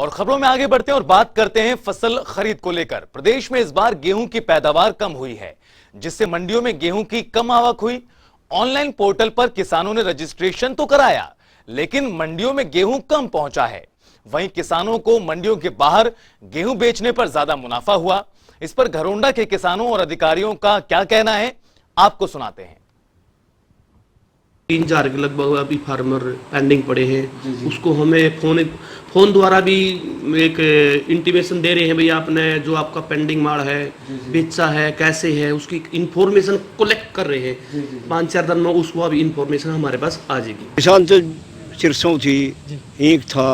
और खबरों में आगे बढ़ते हैं और बात करते हैं फसल खरीद को लेकर। प्रदेश में इस बार गेहूं की पैदावार कम हुई है, जिससे मंडियों में गेहूं की कम आवक हुई। ऑनलाइन पोर्टल पर किसानों ने रजिस्ट्रेशन तो कराया, लेकिन मंडियों में गेहूं कम पहुंचा है। वहीं किसानों को मंडियों के बाहर गेहूं बेचने पर ज्यादा मुनाफा हुआ। इस पर घरोंडा के किसानों और अधिकारियों का क्या कहना है, आपको सुनाते हैं। 3,000 के लगभग अभी फार्मर पेंडिंग पड़े हैं। उसको हमें फोन द्वारा भी एक इंटीमेशन दे रहे हैं, भाई आपने जो आपका पेंडिंग माल है बेचा है कैसे है, उसकी इंफॉर्मेशन कलेक्ट कर रहे हैं। 5-4 दिन में उसको अभी इंफॉर्मेशन हमारे पास आ जाएगी। किसान तो सिरसों थी, ईंख था,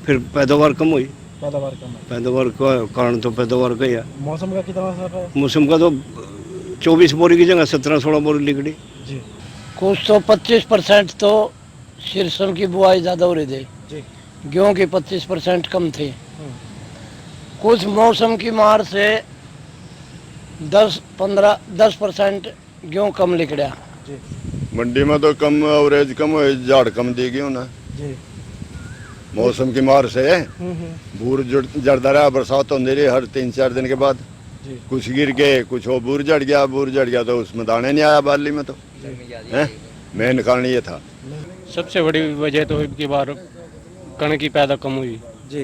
फिर पैदावार कम हुई। पैदावार का कारण तो पैदावार का ही है। मौसम का कितना असर है? मौसम का तो 24 बोरी की जगह 17-16 बोरी निकली। कुछ तो 25% तो सिरसों की बुआई ज़्यादा हो रही थी, गेहूँ की 25% कम थी। कुछ मौसम की मार से 10% गेहूँ कम निकला। मंडी में तो कम एवरेज कम हो, झाड़ कम दी गई ना मौसम की मार से। बूर जड़ता रहा, बरसात होती रही हर 3-4 दिन के बाद। कुछ गिर गए, कुछ वो बूर जड़ गया तो उसमें दाने नहीं आया बाली में। तो मेन कारण ये था। सबसे बड़ी वजह तो इनकी बार कणक की पैदा कम हुई जी,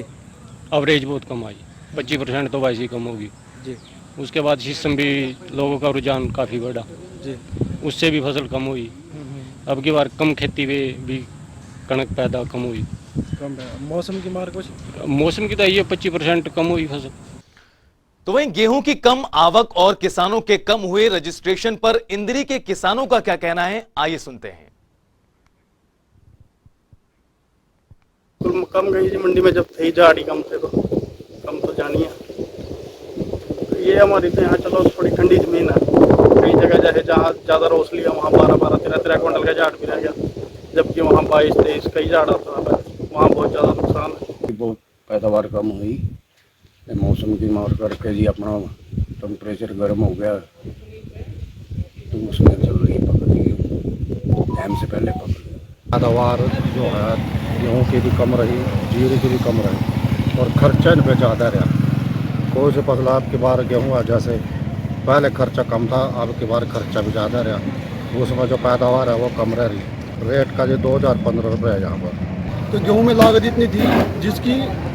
एवरेज बहुत कम आई, 25% तो वैसे ही कम होगी जी। उसके बाद शीशम भी लोगों का रुझान काफ़ी बढ़ा जी, उससे भी फसल कम हुई। अब की बार कम खेती में भी कणक पैदा कम हुई। मौसम की मार कुछ? मौसम की तो ये 25% कम हुई फसल। तो वहीं गेहूं की कम आवक और किसानों के कम हुए रजिस्ट्रेशन पर इंदरी के किसानों का क्या कहना है, आइए सुनते हैं। कम गई जी मंडी में, जब थे झाड़ी कम थे तो कम तो जानिए। तो ये हमारी तो यहाँ चलो थोड़ी ठंडी जमीन है, कई जगह जैसे जहाँ ज़्यादा रोस लिया वहाँ 12-12, 13-13 क्विंटल का झाड़ भी रह गया, जबकि वहाँ 22-23 कई झाड़ आता है, वहाँ बहुत ज़्यादा नुकसान है। बहुत पैदावार कम हुई, मौसम की मार करके जी अपना टेम्परेचर गर्म हो गया तो उसमें चल रही पक रही, टाइम से पहले पक गई। पैदावार जो है गेहूँ की भी कम रही, जीरे की भी कम रही और खर्चा इन पर ज़्यादा रहा। कोई से फसल आपकी बार गेहूँ जैसे पहले खर्चा कम था, अब की बार खर्चा भी ज़्यादा रहा, उसमें जो पैदावार है वो कम रह रही। रेट का जो 2,015 रुपये है यहाँ पर। तो गेहूं में लागत इतनी थी जिसकी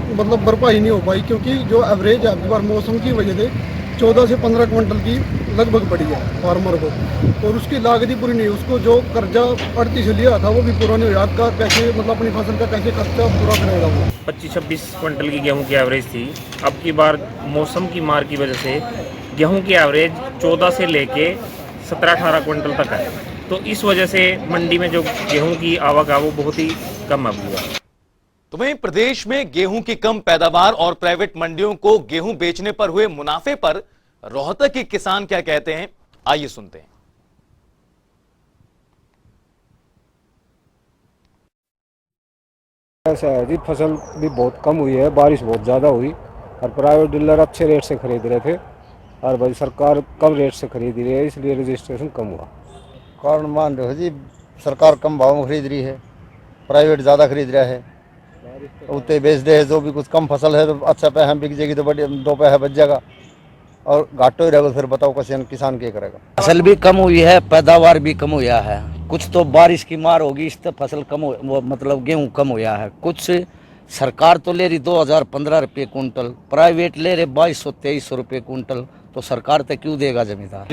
मतलब भरपाई नहीं हो पाई, क्योंकि जो एवरेज है बार मौसम की वजह से 14 से 15 क्विंटल की लगभग पड़ी है फार्मर को, और उसकी लागत ही पूरी नहीं। उसको जो कर्जा 38 लिया था वो भी पूरा नहीं हुआ। का कैसे मतलब अपनी फसल का कैसे खर्चा पूरा करेगा वो? 25-26 क्विंटल की गेहूं की एवरेज थी। अब की बार मौसम की मार की वजह से गेहूं की एवरेज 14 से लेके 17-18 क्विंटल तक है। तो इस वजह से मंडी में जो गेहूं की आवक है वो बहुत ही कम है। तो वहीं प्रदेश में गेहूं की कम पैदावार और प्राइवेट मंडियों को गेहूं बेचने पर हुए मुनाफे पर रोहतक के किसान क्या कहते हैं, आइए सुनते हैं। ऐसा है जी, फसल भी बहुत कम हुई है, बारिश बहुत ज़्यादा हुई और प्राइवेट डीलर अच्छे रेट से खरीद रहे थे और भाई सरकार कम रेट से खरीद रही है, इसलिए रजिस्ट्रेशन कम हुआ। कारण मान रहे हो जी, सरकार कम भाव में खरीद रही है, प्राइवेट ज़्यादा खरीद रहा है, उतने बेच दे। जो भी कुछ कम फसल है तो अच्छा पैसा बिक जाएगी तो बड़े 2 पैसा बच जाएगा, और घाटो ही रहेगा। फिर बताओ किसान क्या करेगा? फसल भी कम हुई है, पैदावार भी कम हुआ है। कुछ तो बारिश की मार होगी, इससे फसल कम मतलब गेहूं कम हुआ है। कुछ सरकार तो ले रही 2,015 रुपये कुंटल, प्राइवेट ले रहे 2200-2300 रुपये कुंटल, तो सरकार तो क्यों देगा जमींदार?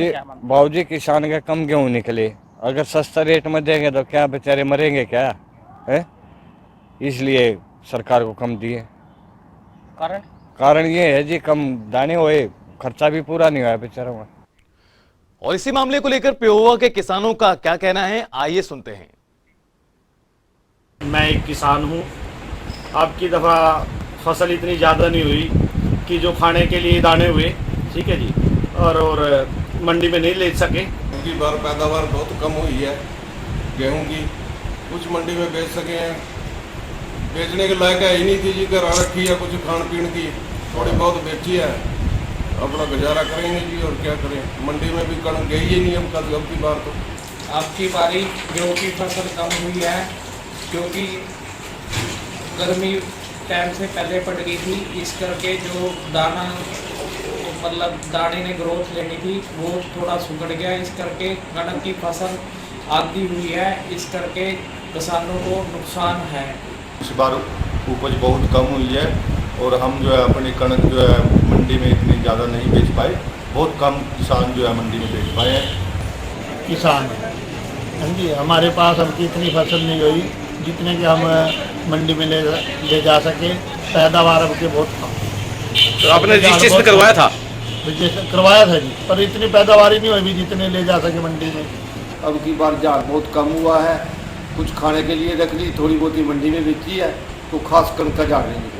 बाबूजी किसान के कम गेहूँ निकले, अगर सस्ता रेट में देंगे तो क्या बेचारे मरेंगे क्या है? इसलिए सरकार को कम दिए। कारण ये है जी, कम दाने हुए, खर्चा भी पूरा नहीं हुआ बेचारों का। और इसी मामले को लेकर पेहोवा के किसानों का क्या कहना है, आइए सुनते हैं। मैं एक किसान हूँ। अब की दफ़ा फसल इतनी ज़्यादा नहीं हुई कि जो खाने के लिए दाने हुए, ठीक है जी, और मंडी में नहीं ले सके। उनकी बार पैदावार बहुत कम हुई है गेहूं की, कुछ मंडी में बेच सके हैं, बेचने के लायक है ही नहीं थी जी। घर आ रखी है कुछ खान पीन की, थोड़ी बहुत बेची है, अपना गुजारा करेंगे जी, और क्या करें। मंडी में भी कणक गई ही नहीं अब की बार। तो आपकी बारी गेहूँ की फसल कम हुई है क्योंकि गर्मी टाइम से पहले पड़ गई थी, इस करके जो दाना मतलब दाने ने ग्रोथ लेनी थी वो थोड़ा सुगड़ गया। इस करके कणक की फसल आधी हुई है, इस करके किसानों को नुकसान है। इस बार उपज बहुत कम हुई है और हम जो है अपनी कणक जो है मंडी में इतनी ज़्यादा नहीं बेच पाए। बहुत कम किसान जो है मंडी में बेच पाए हैं। किसान हाँ जी, हमारे पास अब इतनी फसल नहीं हुई जितने कि हम मंडी में ले जा सके। पैदावार अब के बहुत कम। तो आपने रजिस्ट्रेशन करवाया था? रजिस्ट्रेशन करवाया था जी, पर इतनी पैदावार ही नहीं हुई जितने ले जा सके मंडी में। अब की बार झाड़ बहुत कम हुआ है, कुछ खाने के लिए रख ली, थोड़ी बहुत ही मंडी में बेची है, तो खास कणक का झाड़ नहीं।